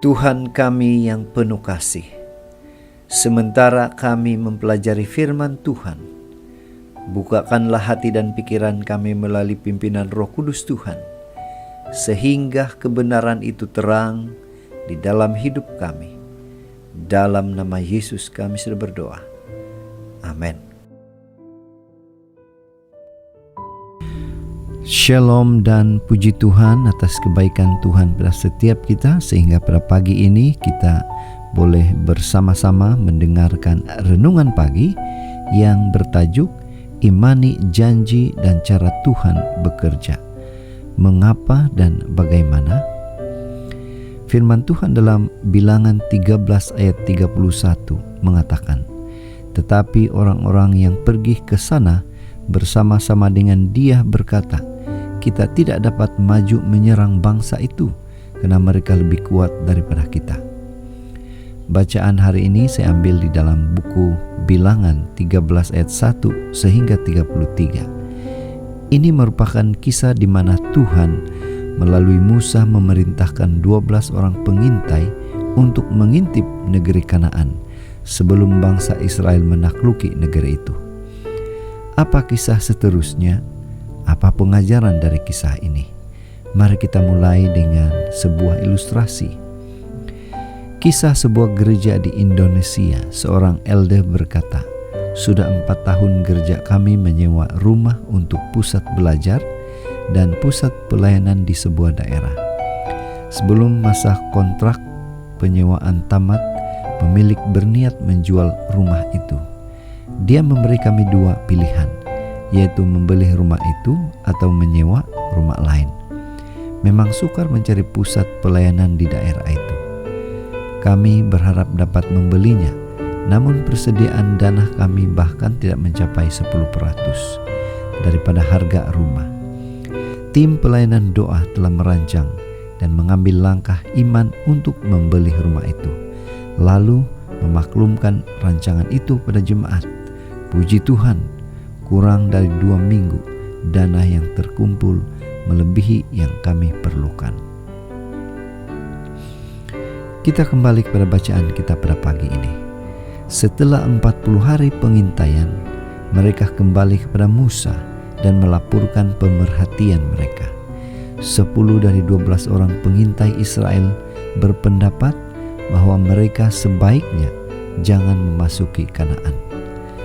Tuhan kami yang penuh kasih, sementara kami mempelajari firman Tuhan, bukakanlah hati dan pikiran kami melalui pimpinan Roh Kudus Tuhan, sehingga kebenaran itu terang di dalam hidup kami. Dalam nama Yesus kami sudah berdoa. Amin. Shalom dan puji Tuhan atas kebaikan Tuhan pada setiap kita, sehingga pada pagi ini kita boleh bersama-sama mendengarkan renungan pagi yang bertajuk Imani Janji dan Cara Tuhan Bekerja. Mengapa dan bagaimana? Firman Tuhan dalam Bilangan 13 ayat 31 mengatakan, tetapi orang-orang yang pergi ke sana bersama-sama dengan dia berkata, kita tidak dapat maju menyerang bangsa itu karena mereka lebih kuat daripada kita. Bacaan hari ini saya ambil di dalam buku Bilangan 13 ayat 1 sehingga 33. Ini merupakan kisah di mana Tuhan melalui Musa memerintahkan 12 orang pengintai untuk mengintip negeri Kanaan sebelum bangsa Israel menakluki negeri itu. Apa kisah seterusnya? Apa pengajaran dari kisah ini? Mari kita mulai dengan sebuah ilustrasi. Kisah sebuah gereja di Indonesia. Seorang elder berkata, sudah 4 tahun gereja kami menyewa rumah untuk pusat belajar dan pusat pelayanan di sebuah daerah. Sebelum masa kontrak penyewaan tamat, pemilik berniat menjual rumah itu. Dia memberi kami 2 pilihan, yaitu membeli rumah itu atau menyewa rumah lain. Memang sukar mencari pusat pelayanan di daerah itu. Kami berharap dapat membelinya, namun persediaan dana kami bahkan tidak mencapai 10% daripada harga rumah. Tim pelayanan doa telah merancang dan mengambil langkah iman untuk membeli rumah itu, lalu memaklumkan rancangan itu pada jemaat. Puji Tuhan, kurang dari 2 minggu dana yang terkumpul melebihi yang kami perlukan. Kita kembali kepada bacaan kita pada pagi ini. Setelah 40 hari pengintaian, mereka kembali kepada Musa dan melaporkan pemerhatian mereka. 10 dari 12 orang pengintai Israel berpendapat bahwa mereka sebaiknya jangan memasuki Kanaan.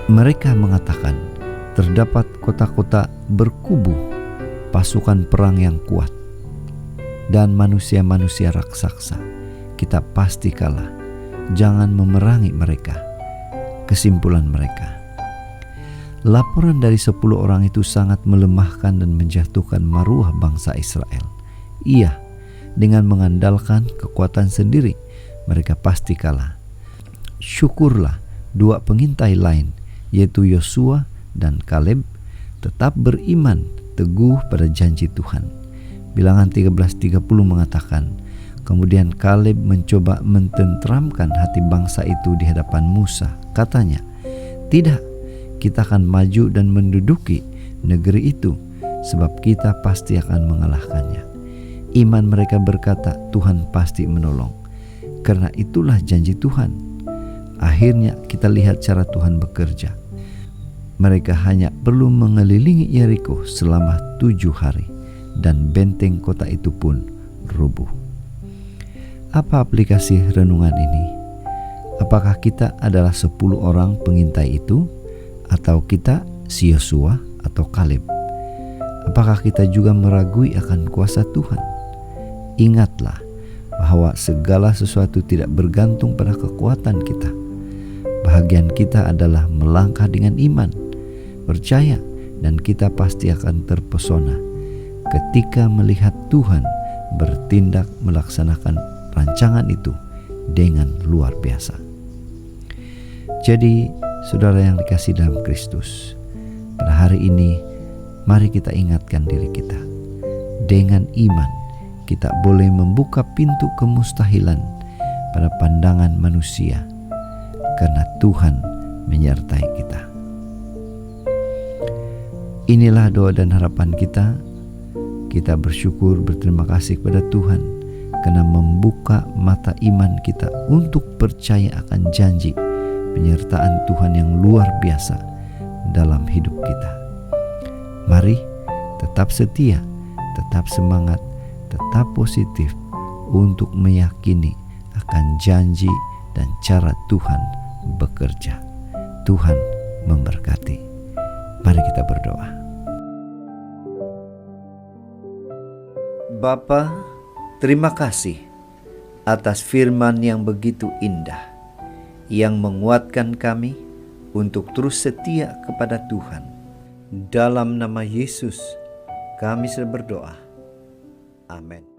Mereka mengatakan, terdapat kota-kota berkubu, pasukan perang yang kuat, dan manusia-manusia raksasa. Kita pasti kalah. Jangan memerangi mereka. Kesimpulan mereka. Laporan dari 10 orang itu sangat melemahkan dan menjatuhkan maruah bangsa Israel. Iya, dengan mengandalkan kekuatan sendiri, mereka pasti kalah. Syukurlah 2 pengintai lain, yaitu Yosua dan Kaleb, tetap beriman teguh pada janji Tuhan. Bilangan 13:30 mengatakan, kemudian Kaleb mencoba mententramkan hati bangsa itu di hadapan Musa. Katanya, tidak, kita akan maju dan menduduki negeri itu, sebab kita pasti akan mengalahkannya. Iman mereka berkata, Tuhan pasti menolong. Karena itulah janji Tuhan. Akhirnya kita lihat cara Tuhan bekerja. Mereka hanya perlu mengelilingi Yeriko selama 7 hari dan benteng kota itu pun rubuh. Apa aplikasi renungan ini? Apakah kita adalah 10 orang pengintai itu, atau kita si Yosua atau Kaleb? Apakah kita juga meragui akan kuasa Tuhan? Ingatlah bahwa segala sesuatu tidak bergantung pada kekuatan kita. Bahagian kita adalah melangkah dengan iman, percaya, dan kita pasti akan terpesona ketika melihat Tuhan bertindak melaksanakan rancangan itu dengan luar biasa. Jadi, saudara yang dikasihi dalam Kristus, pada hari ini mari kita ingatkan diri kita. Dengan iman kita boleh membuka pintu kemustahilan pada pandangan manusia, karena Tuhan menyertai kita. Inilah doa dan harapan kita. Kita bersyukur, berterima kasih kepada Tuhan karena membuka mata iman kita untuk percaya akan janji penyertaan Tuhan yang luar biasa dalam hidup kita. Mari tetap setia, tetap semangat, tetap positif untuk meyakini akan janji dan cara Tuhan bekerja. Tuhan memberkati. Mari kita berdoa. Bapa, terima kasih atas firman yang begitu indah, yang menguatkan kami untuk terus setia kepada Tuhan. Dalam nama Yesus, kami berdoa. Amin.